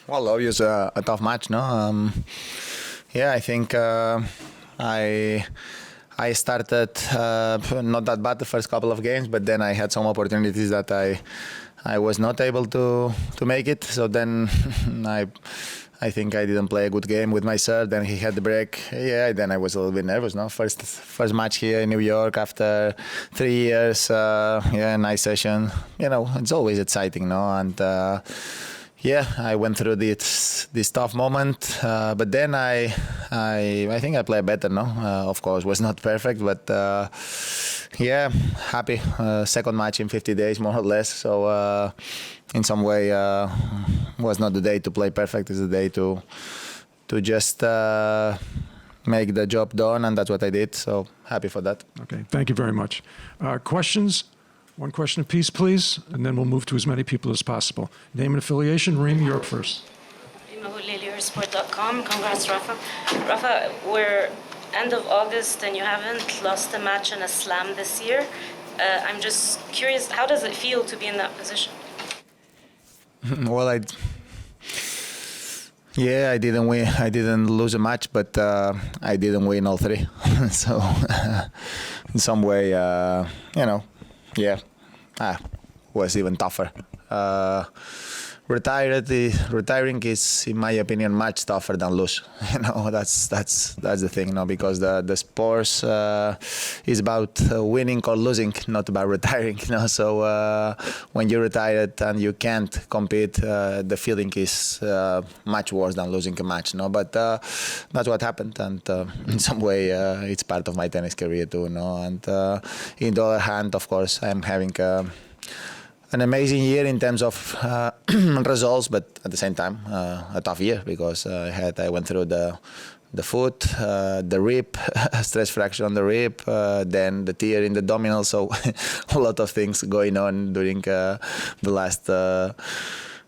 Well, obviously a tough match, no? Yeah, I think I started not that bad the first couple of games, but then I had some opportunities that I was not able to make it. So then I think I didn't play a good game with my serve. Then he had the break. Yeah, then I was a little bit nervous. No, first match here in New York after 3 years. Yeah, nice session. You know, it's always exciting, no? And yeah, I went through this tough moment, but then I think I played better. No, of course, was not perfect, but yeah, happy. Second match in 50 days, more or less. So in some way, was not the day to play perfect. It's the day to just make the job done, and that's what I did. So happy for that. Okay, thank you very much. Questions? One question apiece, please, and then we'll move to as many people as possible. Name and affiliation. Reem, you're up first. Sport.com. Congrats, Rafa. Rafa, we're end of August and you haven't lost a match in a slam this year. I'm just curious, how does it feel to be in that position? Well, I didn't win. I didn't lose a match, but I didn't win all three. So in some way, yeah, was even tougher. Retiring is, in my opinion, much tougher than lose. You know, that's the thing, you know, because the sports is about winning or losing, not about retiring. You know, so when you're retired and you can't compete, the feeling is much worse than losing a match. No, but that's what happened, and in some way, it's part of my tennis career too. No, and in the other hand, of course, I'm having an amazing year in terms of results, but at the same time a tough year because I went through the foot, the rib, stress fracture on the rib, then the tear in the abdominal. So a lot of things going on during the last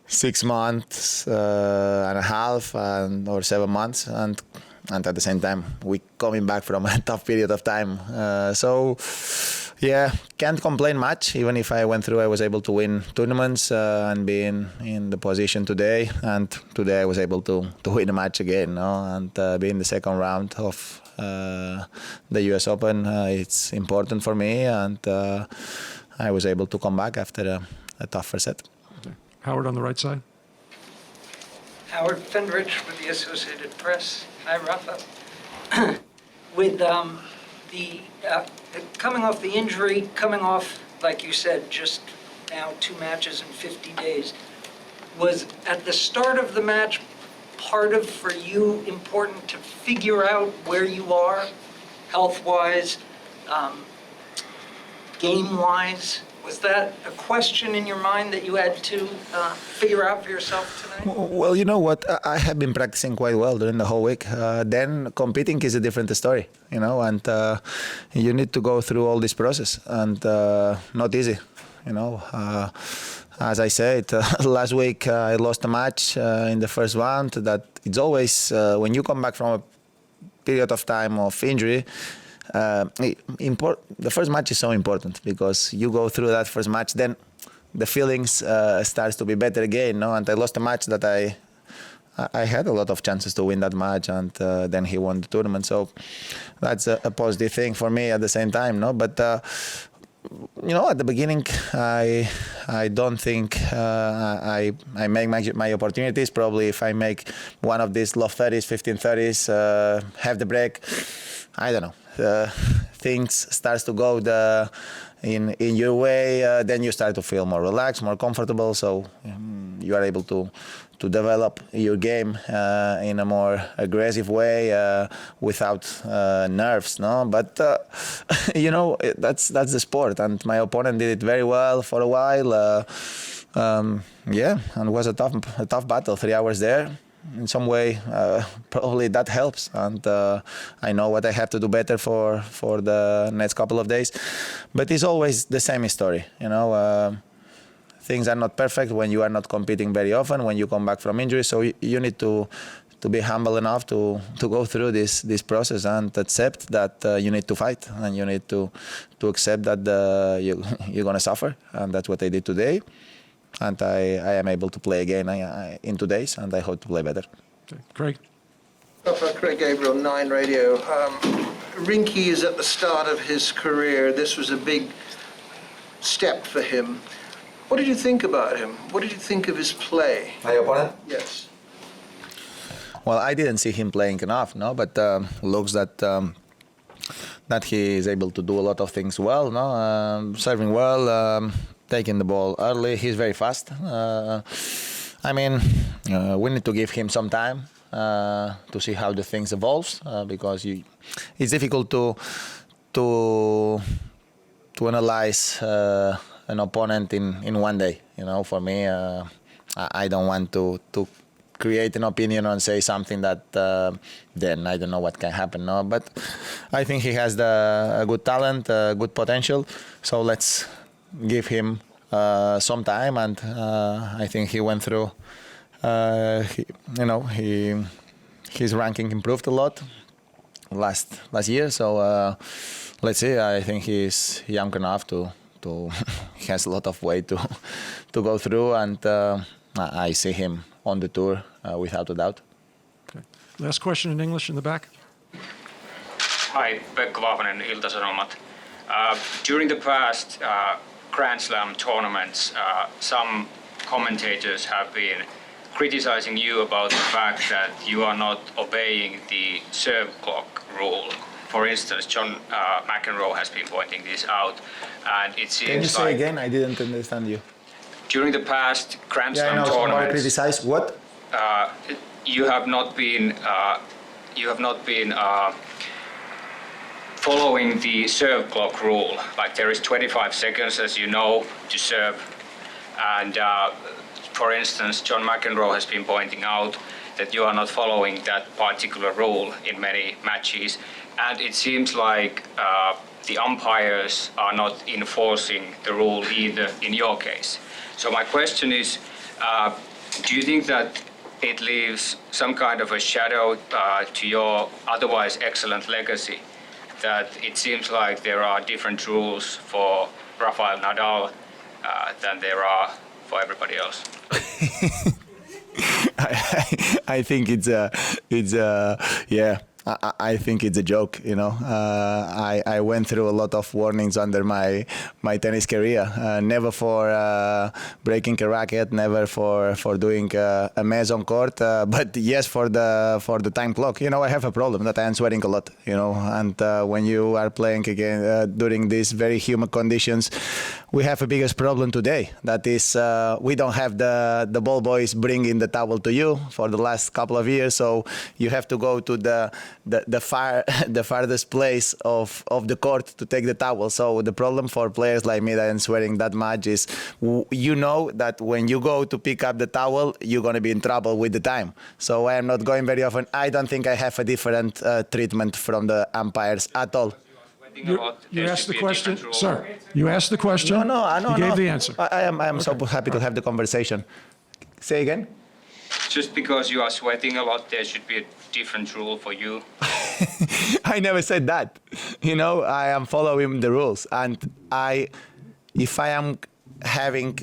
6 months and a half or 7 months, and at the same time we coming back from a tough period of time. So. Yeah, can't complain much. Even if I went through, I was able to win tournaments and be in the position today. And today I was able to win a match again, no? And be in the second round of the US Open. It's important for me, and I was able to come back after a tough first set. Okay. Howard on the right side. Howard Fendrich with the Associated Press. Hi, Rafa. With coming off the injury, coming off, like you said, just now 2 matches in 50 days, was at the start of the match part of, for you, important to figure out where you are, health-wise, game-wise? Was that a question in your mind that you had to figure out for yourself tonight? Well, you know what? I have been practicing quite well during the whole week. Then competing is a different story, you know, and you need to go through all this process, and not easy, you know. As I said, last week I lost a match in the first round. That it's always, when you come back from a period of time of injury, the first match is so important because you go through that first match, then the feelings starts to be better again, no? And I lost a match that I had a lot of chances to win that match, and then he won the tournament. So that's a positive thing for me at the same time, no? But you know, at the beginning, I don't think I make my opportunities. Probably if I make one of these low 30s, 15-30s, have the break, I don't know. Things starts to go in your way, then you start to feel more relaxed, more comfortable. So you are able to develop your game in a more aggressive way without nerves, no? But you know, that's the sport, and my opponent did it very well for a while. Yeah, and it was a tough battle. 3 hours there. In some way, probably that helps, and I know what I have to do better for the next couple of days. But it's always the same story, you know. Things are not perfect when you are not competing very often, when you come back from injury. So you need to be humble enough to go through this process and accept that you need to fight, and you need to accept that you're going to suffer, and that's what I did today. and I am able to play again in 2 days, and I hope to play better. Okay. Craig? Rafael, Craig Gabriel, 9 Radio. Rinky is at the start of his career. This was a big step for him. What did you think about him? What did you think of his play? My opponent? Yes. Well, I didn't see him playing enough, no, but looks that he is able to do a lot of things well, no, serving well, taking the ball early. He's very fast. I mean, we need to give him some time to see how the things evolves, because it's difficult to analyze an opponent in 1 day. You know, for me, I don't want to create an opinion and say something that then I don't know what can happen. No, but I think he has a good talent, good potential. So let's give him some time, and I think he went through. His ranking improved a lot last year. So let's see. I think he's young enough to he has a lot of way to go through, and I see him on the tour without a doubt. Okay. Last question in English in the back. Hi, Pekka Vahvanen, Ilta-Sanomat. During the past Grand Slam tournaments, some commentators have been criticizing you about the fact that you are not obeying the serve clock rule. For instance, John McEnroe has been pointing this out, and it seems Can you say like again? I didn't understand you. during the past Grand Yeah, I Slam know. Somebody tournaments, criticize what? you have not been following the serve clock rule. Like, there is 25 seconds, as you know, to serve. And for instance, John McEnroe has been pointing out that you are not following that particular rule in many matches. And it seems like the umpires are not enforcing the rule either in your case. So my question is, do you think that it leaves some kind of a shadow to your otherwise excellent legacy, that it seems like there are different rules for Rafael Nadal than there are for everybody else? I think I think it's a joke, you know. I went through a lot of warnings under my tennis career. Never for breaking a racket, never for doing a mess on court, but yes for the time clock. You know, I have a problem that I am sweating a lot, you know, and when you are playing again during these very humid conditions, we have a biggest problem today. That is, we don't have the ball boys bringing the towel to you for the last couple of years, so you have to go to the farthest place of the court to take the towel. So the problem for players like me that are sweating that much is, you know that when you go to pick up the towel, you're going to be in trouble with the time. So I am not going very often. I don't think I have a different treatment from the umpires at all. You asked the question, sir. You asked the question. No. You gave the answer. I am so happy to have the conversation. Say again. Just because you are sweating a lot, there should be a different rule for you. I never said that. You know, I am following the rules, and if I am having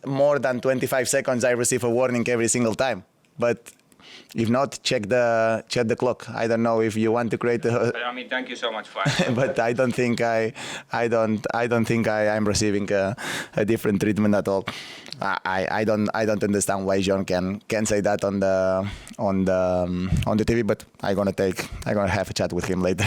more than 25 seconds, I receive a warning every single time. But if not, check the clock. I don't know if you want to create I mean, thank you so much for answering. but I don't think I don't think I am receiving a different treatment at all. I don't understand why John can say that on the TV, but I'm gonna have a chat with him later.